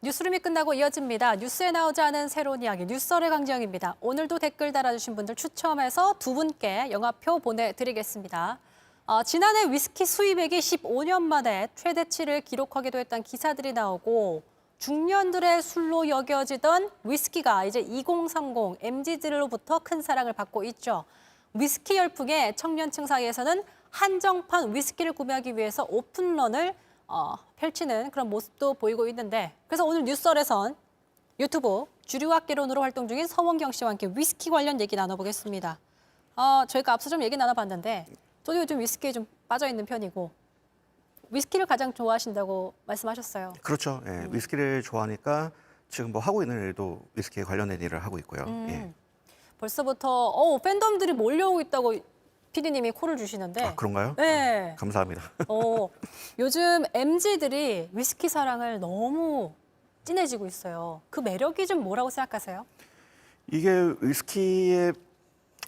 뉴스룸이 끝나고 이어집니다. 뉴스에 나오지 않은 새로운 이야기, 뉴스설의 강지영입니다. 오늘도 댓글 달아주신 분들 추첨해서 두 분께 영화표 보내드리겠습니다. 지난해 위스키 수입액이 15년 만에 최대치를 기록하기도 했던 기사들이 나오고 중년들의 술로 여겨지던 위스키가 이제 2030 MZ들로부터 큰 사랑을 받고 있죠. 위스키 열풍에 청년층 사이에서는 한정판 위스키를 구매하기 위해서 오픈런을 펼치는 그런 모습도 보이고 있는데, 그래서 오늘 뉴스설에선 유튜브 주류학개론으로 활동 중인 서원경 씨와 함께 위스키 관련 얘기 나눠보겠습니다. 저희가 앞서 좀 얘기 나눠봤는데 저도 요즘 위스키에 좀 빠져있는 편이고 위스키를 가장 좋아하신다고 말씀하셨어요. 그렇죠. 예, 위스키를 좋아하니까 지금 뭐 하고 있는 일도 위스키에 관련된 일을 하고 있고요. 예. 벌써부터 팬덤들이 몰려오고 있다고 PD님이 콜을 주시는데. 아, 그런가요? 네. 감사합니다. 요즘 MZ들이 위스키 사랑을 너무 진해지고 있어요. 그 매력이 좀 뭐라고 생각하세요? 이게 위스키의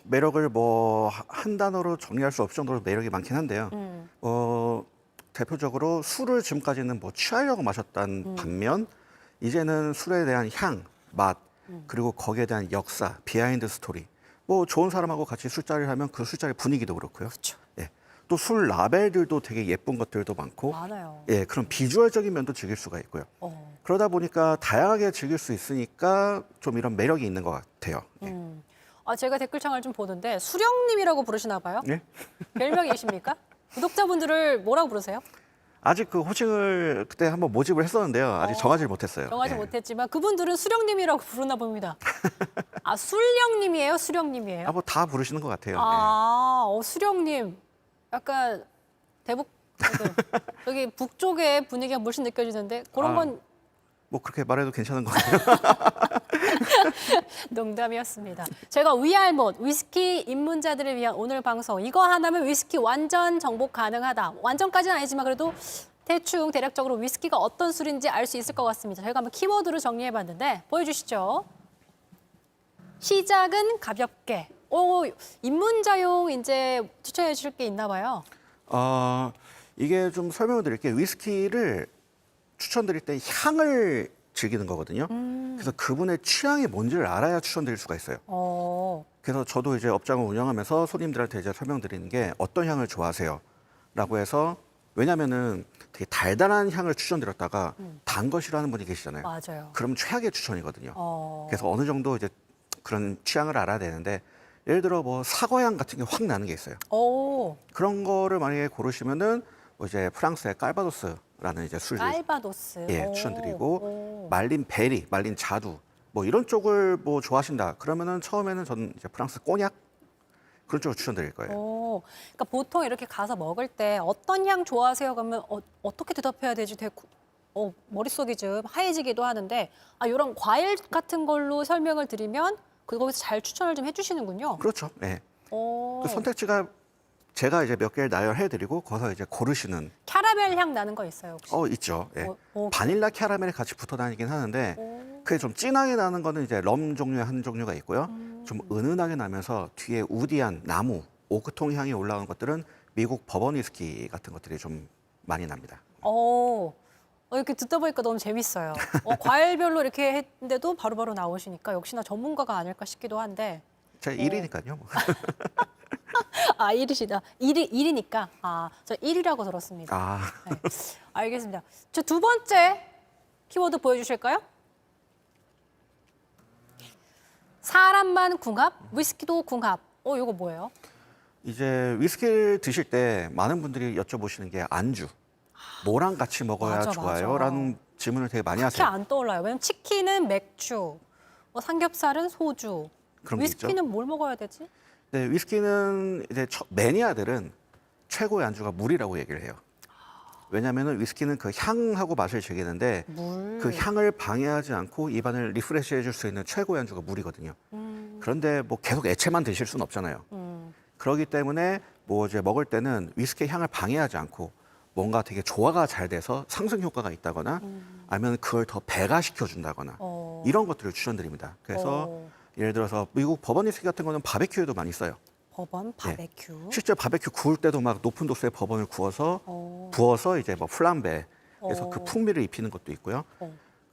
매력을 뭐 한 단어로 정리할 수 없을 정도로 매력이 많긴 한데요. 대표적으로 술을 지금까지는 뭐 취하려고 마셨던 반면 이제는 술에 대한 향, 맛, 그리고 거기에 대한 역사, 비하인드 스토리. 뭐 좋은 사람하고 같이 술자리를 하면 그 술자리 분위기도 그렇고요. 그렇죠. 예. 또 술 라벨들도 되게 예쁜 것들도 많고, 많아요. 예, 그런 비주얼적인 면도 즐길 수가 있고요. 그러다 보니까 다양하게 즐길 수 있으니까 좀 이런 매력이 있는 것 같아요. 예. 제가 댓글창을 좀 보는데 수령님이라고 부르시나 봐요? 예? 별명이십니까? 구독자분들을 뭐라고 부르세요? 아직 그 호칭을 그때 한번 모집을 했었는데요. 아직 정하지 못했어요. 정하지 예. 못했지만 그분들은 수령님이라고 부르나 봅니다. 술령님이에요? 수령님이에요? 뭐 다 부르시는 것 같아요. 수령님. 약간 대북, 여기 북쪽의 분위기가 물씬 느껴지는데 그런 건 뭐 그렇게 말해도 괜찮은 것 같아요. 농담이었습니다. 제가 위알못, 위스키 입문자들을 위한 오늘 방송, 이거 하나면 위스키 완전 정복 가능하다. 완전까지는 아니지만 그래도 대충 대략적으로 위스키가 어떤 술인지 알 수 있을 것 같습니다. 저희가 한번 키워드로 정리해봤는데 보여주시죠. 시작은 가볍게. 입문자용 이제 추천해 주실 게 있나 봐요. 이게 좀 설명을 드릴게요. 위스키를 추천드릴 때 향을 즐기는 거거든요. 그래서 그분의 취향이 뭔지를 알아야 추천드릴 수가 있어요. 그래서 저도 이제 업장을 운영하면서 손님들한테 이제 설명드리는 게 어떤 향을 좋아하세요? 라고 해서, 왜냐면은 되게 달달한 향을 추천드렸다가 단 거 싫어하는 분이 계시잖아요. 맞아요. 그럼 최악의 추천이거든요. 그래서 어느 정도 이제 그런 취향을 알아야 되는데, 예를 들어 뭐 사과향 같은 게 확 나는 게 있어요. 그런 거를 만약에 고르시면은 뭐 이제 프랑스의 깔바도스라는 이제 술을 깔바도스. 추천드리고, 말린 베리, 말린 자두 뭐 이런 쪽을 뭐 좋아하신다 그러면은 처음에는 저는 이제 프랑스 꼬냑 그런 쪽을 추천드릴 거예요. 그러니까 보통 이렇게 가서 먹을 때 어떤 향 좋아하세요? 그러면 어떻게 대답해야 되지? 되게 머릿속이 좀 하얘지기도 하는데 이런 과일 같은 걸로 설명을 드리면 거기서 잘 추천을 좀 해주시는군요. 그렇죠. 예. 그 선택지가 제가 이제 몇 개를 나열해드리고 거기서 이제 고르시는. 캐러멜 향 나는 거 있어요, 혹시? 있죠. 예. 바닐라 캐러멜이 같이 붙어 다니긴 하는데 그게 좀 진하게 나는 거는 이제 럼 종류의 한 종류가 있고요. 좀 은은하게 나면서 뒤에 우디한 나무, 오크통 향이 올라오는 것들은 미국 버번 위스키 같은 것들이 좀 많이 납니다. 이렇게 듣다 보니까 너무 재밌어요. 과일별로 이렇게 했는데도 바로바로 나오시니까 역시나 전문가가 아닐까 싶기도 한데. 제가 일이니까요. 뭐. 1이시다. 1이니까. 저 1이라고 들었습니다. 네. 알겠습니다. 저 두 번째 키워드 보여주실까요? 사람만 궁합, 위스키도 궁합. 이거 뭐예요? 이제 위스키를 드실 때 많은 분들이 여쭤보시는 게 안주. 뭐랑 같이 먹어야 맞아, 좋아요? 맞아. 라는 질문을 되게 많이 그렇게 하세요. 안 떠올라요. 왜냐면 치킨은 맥주, 삼겹살은 소주. 그런 게 있죠. 위스키는 뭘 먹어야 되지? 네, 위스키는 이제 매니아들은 최고의 안주가 물이라고 얘기를 해요. 왜냐하면 위스키는 그 향하고 맛을 즐기는데 그 향을 방해하지 않고 입안을 리프레시 해줄 수 있는 최고의 안주가 물이거든요. 그런데 뭐 계속 액체만 드실 수는 없잖아요. 그렇기 때문에 뭐 이제 먹을 때는 위스키의 향을 방해하지 않고 뭔가 되게 조화가 잘 돼서 상승 효과가 있다거나 아니면 그걸 더 배가시켜 준다거나 이런 것들을 추천드립니다. 그래서 예를 들어서 미국 버번 위스키 같은 거는 바베큐에도 많이 써요. 버번 바베큐. 실제 바베큐 구울 때도 막 높은 도수의 버번을 구워서 부어서 이제 뭐 플람베 그래서 그 풍미를 입히는 것도 있고요.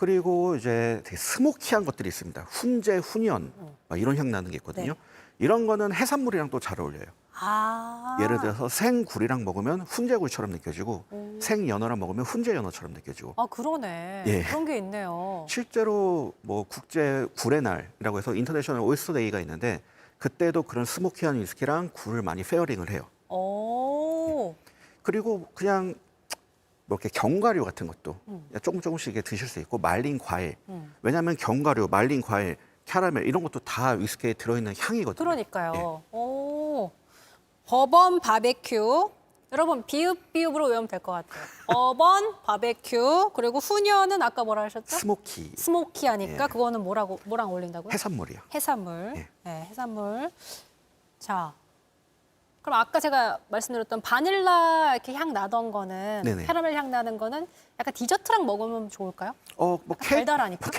그리고 이제 되게 스모키한 것들이 있습니다. 훈제, 훈연 막 이런 향 나는 게 있거든요. 네. 이런 거는 해산물이랑 또 잘 어울려요. 아. 예를 들어서 생굴이랑 먹으면 훈제굴처럼 느껴지고 생연어랑 먹으면 훈제연어처럼 느껴지고 아, 그러네. 예. 그런 게 있네요. 실제로 뭐 국제 굴의 날이라고 해서 인터내셔널 오이스터 데이가 있는데 그때도 그런 스모키한 위스키랑 굴을 많이 페어링을 해요. 오. 그리고 그냥 뭐 이렇게 견과류 같은 것도 조금씩 이렇게 드실 수 있고 말린 과일. 왜냐하면 견과류, 말린 과일, 캐러멜 이런 것도 다 위스키에 들어있는 향이거든요. 그러니까요. 예. 오. 버번 바베큐. 여러분 비읍으로 외우면 될 것 같아요. 버번 바베큐. 그리고 훈연은 아까 뭐라 하셨죠? 스모키 스모키하니까 예. 그거는 뭐랑 어울린다고요? 해산물이요. 해산물. 예. 네, 해산물. 자, 그럼 아까 제가 말씀드렸던 바닐라 이렇게 향 나던 거는 네네. 캐러멜 향 나는 거는 약간 디저트랑 먹으면 좋을까요? 뭐 달달하니까? 뭐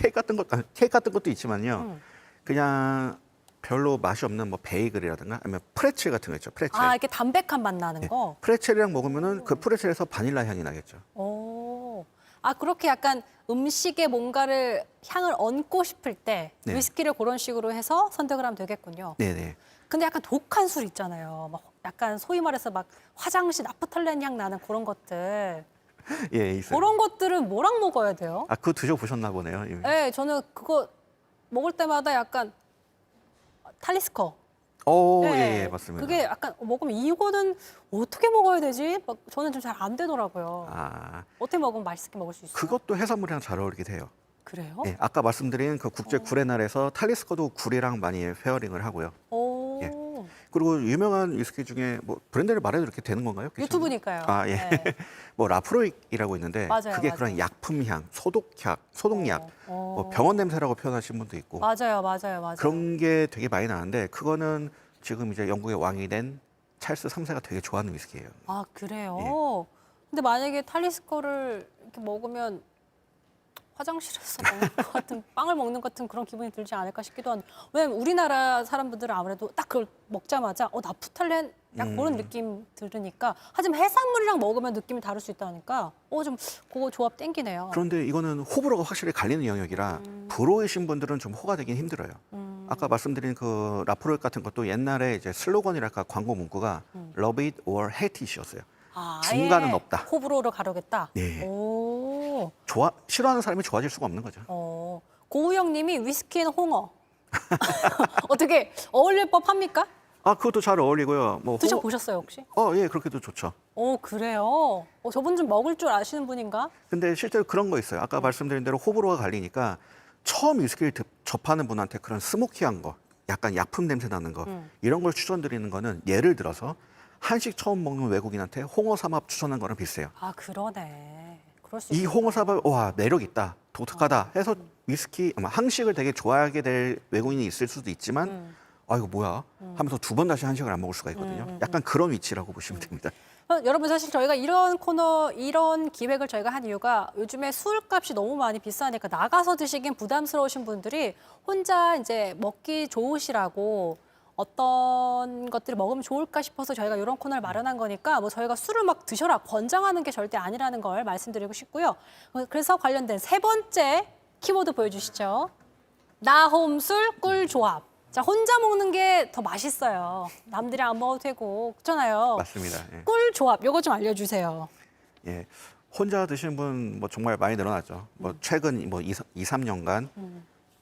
케이크 같은 것도 있지만요. 그냥 별로 맛이 없는 뭐 베이글이라든가 아니면 프레첼 같은 거 있죠. 프레첼. 아, 이렇게 담백한 맛 나는 거. 프레첼이랑 먹으면은 그 프레첼에서 바닐라 향이 나겠죠. 오. 아, 그렇게 약간 음식에 뭔가를 향을 얹고 싶을 때 네. 위스키를 그런 식으로 해서 선택을 하면 되겠군요. 네네. 근데 약간 독한 술 있잖아요. 막 약간 소위 말해서 막 화장실 나프탈렌 향 나는 그런 것들. 예, 있어요. 그런 것들은 뭐랑 먹어야 돼요? 아, 그거 드셔보셨나 보네요. 이미. 네, 저는 그거 먹을 때마다 약간 탈리스커. 예, 네, 예, 맞습니다. 그게 약간 먹으면 이거는 어떻게 먹어야 되지? 막 저는 좀 잘 안 되더라고요. 아, 어떻게 먹으면 맛있게 먹을 수 있어요? 그것도 해산물이랑 잘 어울리기도 해요. 그래요? 예, 아까 말씀드린 그 국제 굴의 날에서 탈리스커도 굴이랑 많이 페어링을 하고요. 오. 예. 그리고 유명한 위스키 중에 뭐 브랜드를 말해도 이렇게 되는 건가요? 괜찮나요? 유튜브니까요. 아, 예. 네. 뭐 라프로익이라고 있는데 맞아요, 그게 맞아요. 그런 약품향, 소독약, 뭐 병원 냄새라고 표현하시는 분도 있고 맞아요. 그런 게 되게 많이 나는데 그거는 지금 이제 영국의 왕이 된 찰스 3세가 되게 좋아하는 위스키예요. 아, 그래요? 예. 근데 만약에 탈리스커를 이렇게 먹으면 화장실에서 먹는 것 같은, 빵을 먹는 것 같은 그런 기분이 들지 않을까 싶기도 한데, 왜냐면 우리나라 사람들은 아무래도 딱 그걸 먹자마자 나프탈렌 약 그런 느낌 들으니까. 하지만 해산물이랑 먹으면 느낌이 다를 수 있다니까 좀 그거 조합 땡기네요. 그런데 이거는 호불호가 확실히 갈리는 영역이라 불호이신 분들은 좀 호가 되긴 힘들어요. 아까 말씀드린 그 라프로익 같은 것도 옛날에 이제 슬로건이랄까 광고 문구가 Love it or hate it이었어요. 아, 중간은 아예 없다. 호불호를 가르겠다. 네. 오. 싫어하는 사람이 좋아질 수가 없는 거죠. 고우영 님이 위스키엔 홍어. 어떻게 어울릴 법합니까? 아, 그것도 잘 어울리고요. 뭐 드셔보셨어요, 혹시? 예, 그렇게도 좋죠. 그래요? 저분 좀 먹을 줄 아시는 분인가? 근데 실제로 그런 거 있어요. 아까 말씀드린 대로 호불호가 갈리니까 처음 위스키를 접하는 분한테 그런 스모키한 거, 약간 약품 냄새 나는 거 이런 걸 추천드리는 거는 예를 들어서 한식 처음 먹는 외국인한테 홍어 삼합 추천한 거랑 비슷해요. 아, 그러네. 그럴 수 이 있겠다. 홍어 삼합 와 매력 있다, 독특하다 해서 위스키 항식을 되게 좋아하게 될 외국인이 있을 수도 있지만 아 이거 뭐야 하면서 두 번 다시 한식을 안 먹을 수가 있거든요. 약간 그런 위치라고 보시면 됩니다. 여러분, 사실 저희가 이런 이런 기획을 저희가 한 이유가 요즘에 술값이 너무 많이 비싸니까 나가서 드시긴 부담스러우신 분들이 혼자 이제 먹기 좋으시라고 어떤 것들을 먹으면 좋을까 싶어서 저희가 이런 코너를 마련한 거니까 뭐 저희가 술을 막 드셔라 권장하는 게 절대 아니라는 걸 말씀드리고 싶고요. 그래서 관련된 세 번째 키워드 보여주시죠. 나홈술 꿀조합. 자, 혼자 먹는 게 더 맛있어요. 남들이 안 먹어도 되고 그렇잖아요. 맞습니다. 예. 꿀조합 요거 좀 알려주세요. 예. 혼자 드시는 분 뭐 정말 많이 늘어났죠. 뭐 최근 뭐 2, 3년간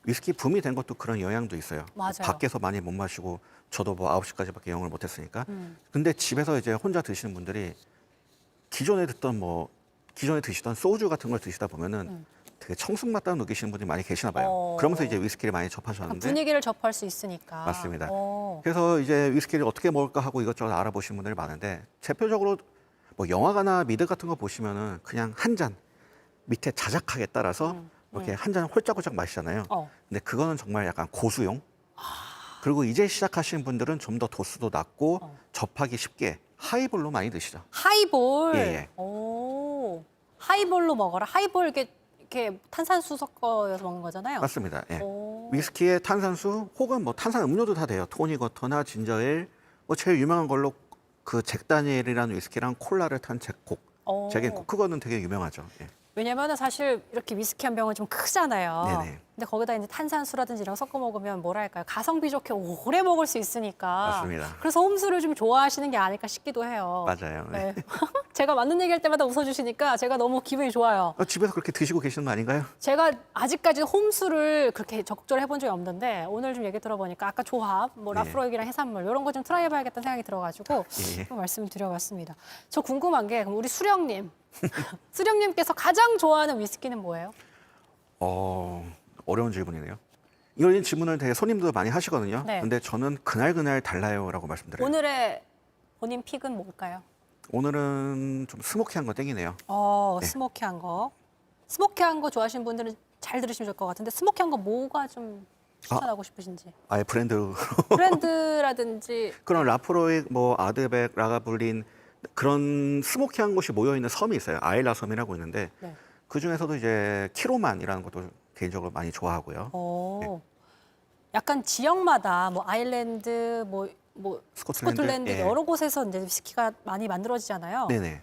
위스키 붐이 된 것도 그런 영향도 있어요. 맞아요. 밖에서 많이 못 마시고 저도 뭐 9시까지밖에 영어를 못 했으니까. 근데 집에서 이제 혼자 드시는 분들이 기존에 드시던 소주 같은 걸 드시다 보면은 되게 청승맞다고 느끼시는 분들이 많이 계시나 봐요. 그러면서 이제 위스키를 많이 접하셨는데 분위기를 접할 수 있으니까. 맞습니다. 그래서 이제 위스키를 어떻게 먹을까 하고 이것저것 알아보시는 분들이 많은데 대표적으로 뭐 영화관이나 미드 같은 거 보시면은 그냥 한 잔 밑에 자작하게 따라서 이렇게 한 잔 홀짝홀짝 마시잖아요. 근데 그거는 정말 약간 고수용. 그리고 이제 시작하시는 분들은 좀 더 도수도 낮고 접하기 쉽게 하이볼로 많이 드시죠. 하이볼. 예, 예. 오. 하이볼로 먹어라. 하이볼 이렇게 탄산수 섞어서 먹는 거잖아요. 맞습니다. 예. 오. 위스키에 탄산수 혹은 뭐 탄산 음료도 다 돼요. 토닉워터나 진저에일. 뭐 제일 유명한 걸로 그 잭 다니엘이라는 위스키랑 콜라를 탄 잭콕. 오. 잭앤콕 그거는 되게 유명하죠. 예. 왜냐면은 사실 이렇게 위스키 한 병은 좀 크잖아요. 네네. 근데 거기다 이제 탄산수라든지 이런 거 섞어 먹으면 뭐랄까요. 가성비 좋게 오래 먹을 수 있으니까. 맞습니다. 그래서 홈술을 좀 좋아하시는 게 아닐까 싶기도 해요. 맞아요. 네. 네. 제가 맞는 얘기할 때마다 웃어주시니까 제가 너무 기분이 좋아요. 집에서 그렇게 드시고 계시는 거 아닌가요? 제가 아직까지 홈술을 그렇게 적극적으로 해본 적이 없는데 오늘 좀 얘기 들어보니까 아까 조합, 뭐 네. 라프로이기랑 해산물 이런 거 좀 트라이 해봐야겠다는 생각이 들어가지고 예. 좀 말씀을 드려봤습니다. 저 궁금한 게 그럼 우리 수령님, 수령님께서 가장 좋아하는 위스키는 뭐예요? 어려운 질문이네요. 이런 질문을 되게 손님도 많이 하시거든요. 네. 근데 저는 그날 달라요라고 말씀드려요. 오늘의 본인 픽은 뭘까요? 오늘은 좀 스모키한 거 땡기네요. 네. 스모키한 거. 스모키한 거 좋아하시는 분들은 잘 들으시면 좋을 것 같은데 스모키한 거 뭐가 좀 추천하고 싶으신지. 아예 브랜드 브랜드라든지 그런 라프로이, 뭐 아드백, 라가블린 그런 스모키한 곳이 모여 있는 섬이 있어요. 아일라 섬이라고 있는데 네. 그 중에서도 이제 키로만이라는 것도 개인적으로 많이 좋아하고요. 약간 지역마다 뭐 아일랜드 뭐 스코틀랜드 예. 여러 곳에서 이제 위스키가 많이 만들어지잖아요. 네네.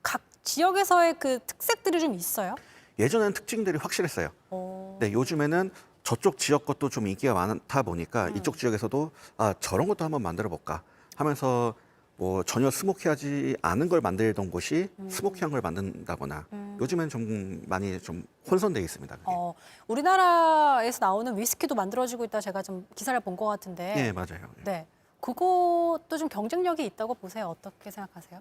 각 지역에서의 그 특색들이 좀 있어요. 예전에는 특징들이 확실했어요. 근데 요즘에는 저쪽 지역 것도 좀 인기가 많다 보니까 이쪽 지역에서도 저런 것도 한번 만들어 볼까 하면서 뭐 전혀 스모키하지 않은 걸 만들던 곳이 스모키한 걸 만든다거나 요즘엔 좀 많이 좀 혼선돼 있습니다. 그게. 우리나라에서 나오는 위스키도 만들어지고 있다 제가 좀 기사를 본 것 같은데. 네, 맞아요. 네. 그것도 좀 경쟁력이 있다고 보세요. 어떻게 생각하세요?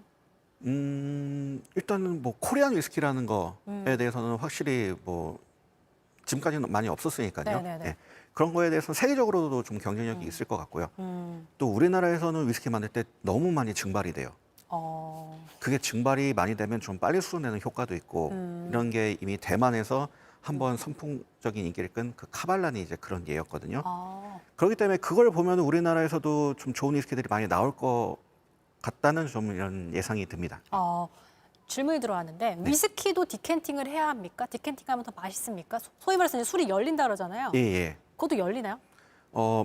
일단은 뭐 코리안 위스키라는 거에 대해서는 확실히 뭐 지금까지는 많이 없었으니까요. 네네네. 예. 그런 거에 대해서는 세계적으로도 좀 경쟁력이 있을 것 같고요. 또 우리나라에서는 위스키 만들 때 너무 많이 증발이 돼요. 그게 증발이 많이 되면 좀 빨리 수분내는 효과도 있고 이런 게 이미 대만에서 한번 선풍적인 인기를 끈 그 카발란이 이제 그런 예였거든요. 그렇기 때문에 그걸 보면 우리나라에서도 좀 좋은 위스키들이 많이 나올 것 같다는 좀 이런 예상이 듭니다. 질문이 들어왔는데 네. 위스키도 디캔팅을 해야 합니까? 디캔팅하면 더 맛있습니까? 소위 말해서 이제 술이 열린다 그러잖아요. 예, 예. 그것도 열리나요?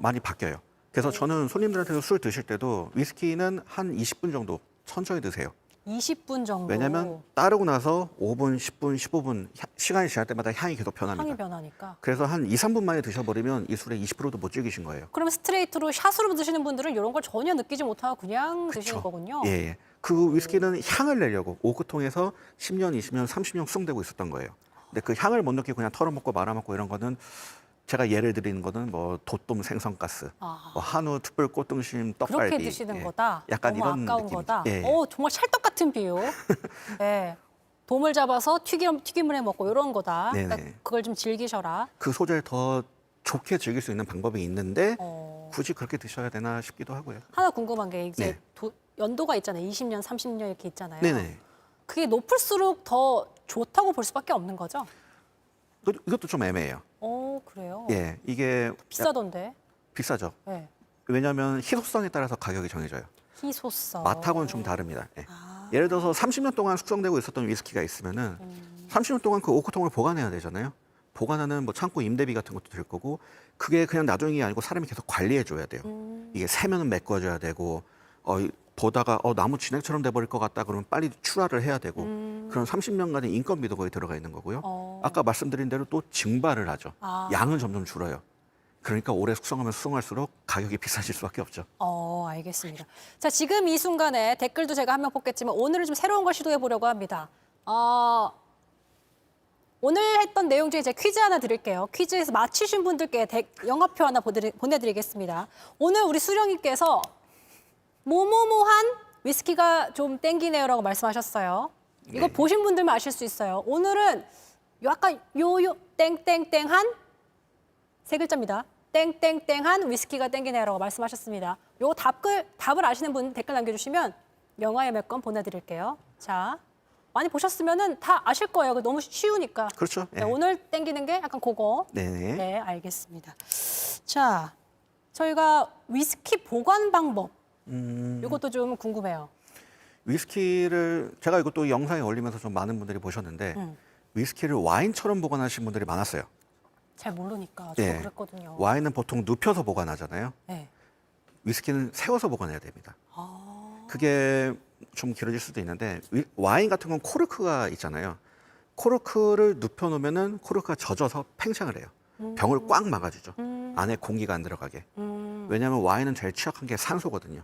많이 바뀌어요. 그래서 저는 손님들한테도 술 드실 때도 위스키는 한 20분 정도 천천히 드세요. 20분 정도. 왜냐하면 따르고 나서 5분, 10분, 15분 시간이 지날 때마다 향이 계속 변합니다. 향이 변하니까. 그래서 한 2, 3분 만에 드셔버리면 이 술의 20%도 못 즐기신 거예요. 그러면 스트레이트로 샷으로 드시는 분들은 이런 걸 전혀 느끼지 못하고 그냥 드시는 거군요. 예, 예. 그 위스키는 향을 내려고 오크통에서 10년, 20년, 30년 숙성되고 있었던 거예요. 근데 그 향을 못 느끼고 그냥 털어먹고 말아먹고 이런 거는 제가 예를 드리는 거는 뭐 도톰 생선가스, 뭐 한우 특별 꽃등심 떡갈비 그렇게 드시는 예. 거다. 약간 너무 이런 아까운 느낌이죠. 거다. 예. 정말 찰떡 같은 비유. 네. 돔을 잡아서 튀김을 해 먹고 이런 거다. 네네. 그러니까 그걸 좀 즐기셔라. 그 소재를 더 좋게 즐길 수 있는 방법이 있는데 어. 굳이 그렇게 드셔야 되나 싶기도 하고요. 하나 궁금한 게 이제 네. 연도가 있잖아요. 20년, 30년 이렇게 있잖아요. 네네. 그게 높을수록 더 좋다고 볼 수밖에 없는 거죠? 이것도 좀 애매해요. 그래요? 예, 이게 비싸던데. 비싸죠. 네. 왜냐하면 희소성에 따라서 가격이 정해져요. 희소성. 맛하고는 좀 다릅니다. 예. 예를 들어서 30년 동안 숙성되고 있었던 위스키가 있으면은 30년 동안 그 오크통을 보관해야 되잖아요. 보관하는 뭐 창고 임대비 같은 것도 들 거고 그게 그냥 놔두는 게 아니고 사람이 계속 관리해 줘야 돼요. 이게 새면은 메꿔줘야 되고 보다가 나무 진액처럼 돼버릴 것 같다 그러면 빨리 출하를 해야 되고 그런 30년간의 인건비도 거의 들어가 있는 거고요. 아까 말씀드린 대로 또 증발을 하죠. 양은 점점 줄어요. 그러니까 오래 숙성하면 숙성할수록 가격이 비싸질 수밖에 없죠. 알겠습니다. 자, 지금 이 순간에 댓글도 제가 한 명 뽑겠지만 오늘은 좀 새로운 걸 시도해 보려고 합니다. 오늘 했던 내용 중에 제가 퀴즈 하나 드릴게요. 퀴즈에서 맞히신 분들께 영화표 하나 보내드리겠습니다. 오늘 우리 수령님께서 뭐뭐뭐한 위스키가 좀 땡기네요라고 말씀하셨어요. 이거 네. 보신 분들만 아실 수 있어요. 오늘은 약간 요요 땡땡땡한 세 글자입니다. 땡땡땡한 위스키가 땡기네요라고 말씀하셨습니다. 요 답을 아시는 분 댓글 남겨주시면 영화의 몇 권 보내드릴게요. 자, 많이 보셨으면은 다 아실 거예요. 너무 쉬우니까. 그렇죠. 네, 예. 오늘 땡기는 게 약간 그거. 네네. 네, 알겠습니다. 자, 저희가 위스키 보관 방법. 이것도 좀 궁금해요. 위스키를 제가 이것도 영상에 올리면서 좀 많은 분들이 보셨는데 위스키를 와인처럼 보관하시는 분들이 많았어요. 잘 모르니까 저도 예. 그랬거든요. 와인은 보통 눕혀서 보관하잖아요. 네. 위스키는 세워서 보관해야 됩니다. 아, 그게 좀 길어질 수도 있는데 와인 같은 건 코르크가 있잖아요. 코르크를 눕혀놓으면은 코르크가 젖어서 팽창을 해요. 병을 꽉 막아주죠. 안에 공기가 안 들어가게. 왜냐하면 와인은 제일 취약한 게 산소거든요.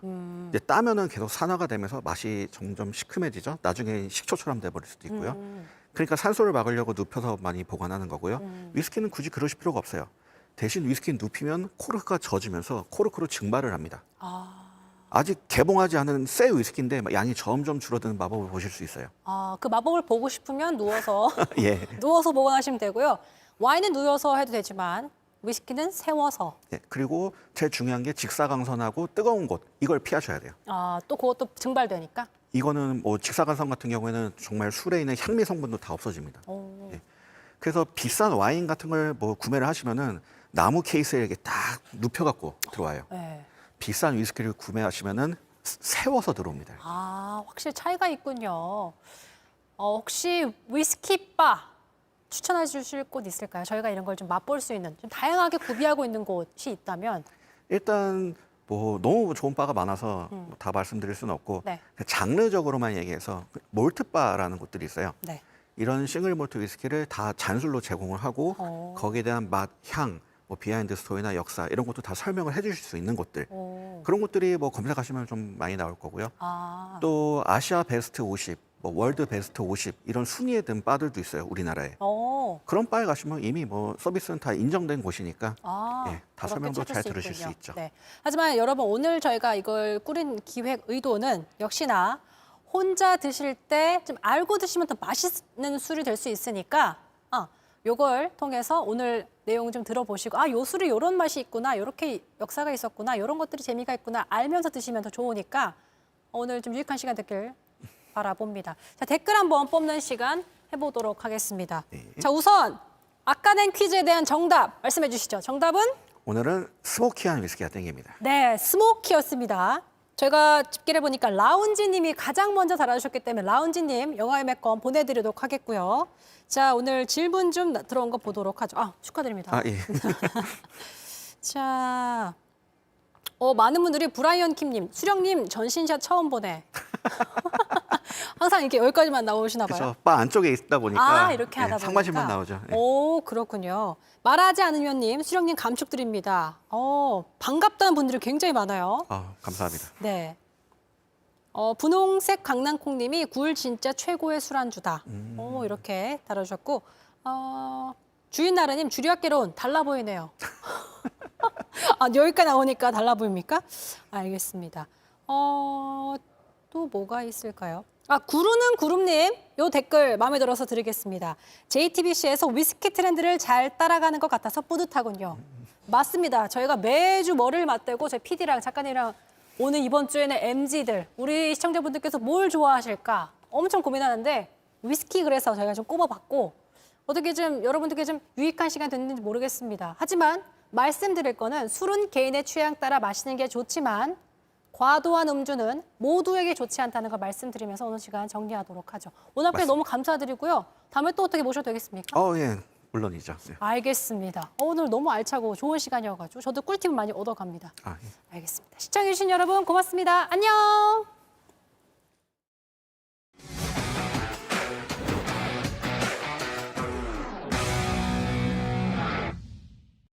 이제 따면은 계속 산화가 되면서 맛이 점점 시큼해지죠. 나중에 식초처럼 돼버릴 수도 있고요. 그러니까 산소를 막으려고 눕혀서 많이 보관하는 거고요. 위스키는 굳이 그러실 필요가 없어요. 대신 위스키 눕히면 코르크가 젖으면서 코르크로 증발을 합니다. 아직 개봉하지 않은 새 위스키인데 양이 점점 줄어드는 마법을 보실 수 있어요. 그 마법을 보고 싶으면 누워서 예. 누워서 보관하시면 되고요. 와인은 누워서 해도 되지만 위스키는 세워서. 예. 그리고 제일 중요한 게 직사광선하고 뜨거운 곳 이걸 피하셔야 돼요. 또 그것도 증발되니까. 이거는 뭐 직사광선 같은 경우에는 정말 술에 있는 향미 성분도 다 없어집니다. 예. 그래서 비싼 와인 같은 걸 뭐 구매를 하시면은 나무 케이스에 이렇게 딱 눕혀갖고 들어와요. 네. 비싼 위스키를 구매하시면은 세워서 들어옵니다. 확실히 차이가 있군요. 혹시 위스키바 추천해 주실 곳 있을까요? 저희가 이런 걸 좀 맛볼 수 있는, 좀 다양하게 구비하고 있는 곳이 있다면. 일단 뭐 너무 좋은 바가 많아서 다 말씀드릴 수는 없고 네. 장르적으로만 얘기해서 몰트바라는 곳들이 있어요. 네. 이런 싱글 몰트 위스키를 다 잔술로 제공을 하고 거기에 대한 맛, 향, 뭐 비하인드 스토리나 역사 이런 것도 다 설명을 해주실 수 있는 곳들. 그런 것들이 뭐 검색하시면 좀 많이 나올 거고요. 또 아시아 베스트 50, 뭐 월드 베스트 50 이런 순위에 든 바들도 있어요, 우리나라에. 그런 바에 가시면 이미 뭐 서비스는 다 인정된 곳이니까 예, 다 그렇게 설명도 찾을 잘 수 들으실 수 있군요. 있죠. 네. 하지만 여러분 오늘 저희가 이걸 꾸린 기획 의도는 역시나 혼자 드실 때 좀 알고 드시면 더 맛있는 술이 될 수 있으니까 요걸 통해서 오늘 내용 좀 들어보시고 요 술이 요런 맛이 있구나, 요렇게 역사가 있었구나, 요런 것들이 재미가 있구나 알면서 드시면 더 좋으니까 오늘 좀 유익한 시간 됐길 바라봅니다. 자, 댓글 한번 뽑는 시간 해보도록 하겠습니다. 네. 자, 우선 아까 낸 퀴즈에 대한 정답 말씀해 주시죠. 정답은? 오늘은 스모키한 위스키가 땡깁니다. 네, 스모키였습니다. 저희가 집계를 보니까 라운지님이 가장 먼저 달아주셨기 때문에 라운지님 영화의 매건 보내드리도록 하겠고요. 자, 오늘 질문 좀 들어온 거 보도록 하죠. 축하드립니다. 예. 자, 많은 분들이 브라이언 킴님, 수령님 전신샷 처음 보네. 항상 이렇게 여기까지만 나오시나 봐요. 그래서 바 안쪽에 있다 보니까 이렇게 하다 보니까. 상반신만 나오죠. 예. 그렇군요. 말하지 않으면님, 수령님 감축드립니다. 반갑다는 분들이 굉장히 많아요. 감사합니다. 네. 분홍색 강낭콩님이 굴 진짜 최고의 술안주다. 이렇게 달아주셨고 주인 나라님 주류학개론 달라 보이네요. 여기까지 나오니까 달라 보입니까? 알겠습니다. 또 뭐가 있을까요? 구르는 구름님, 요 댓글 마음에 들어서 드리겠습니다. JTBC에서 위스키 트렌드를 잘 따라가는 것 같아서 뿌듯하군요. 맞습니다. 저희가 매주 머리를 맞대고 저희 PD랑 작가님이랑 오늘 이번 주에는 MZ들, 우리 시청자분들께서 뭘 좋아하실까 엄청 고민하는데 위스키 그래서 저희가 좀 꼽아봤고 어떻게 좀 여러분들께 좀 유익한 시간 됐는지 모르겠습니다. 하지만 말씀드릴 거는 술은 개인의 취향 따라 마시는 게 좋지만 과도한 음주는 모두에게 좋지 않다는 걸 말씀드리면서 오늘 시간 정리하도록 하죠. 오늘 앞에 너무 감사드리고요. 다음에 또 어떻게 모셔도 되겠습니까? 예, 물론이죠. 네. 알겠습니다. 오늘 너무 알차고 좋은 시간이어가지고 저도 꿀팁 많이 얻어갑니다. 예. 알겠습니다. 시청해주신 여러분 고맙습니다. 안녕.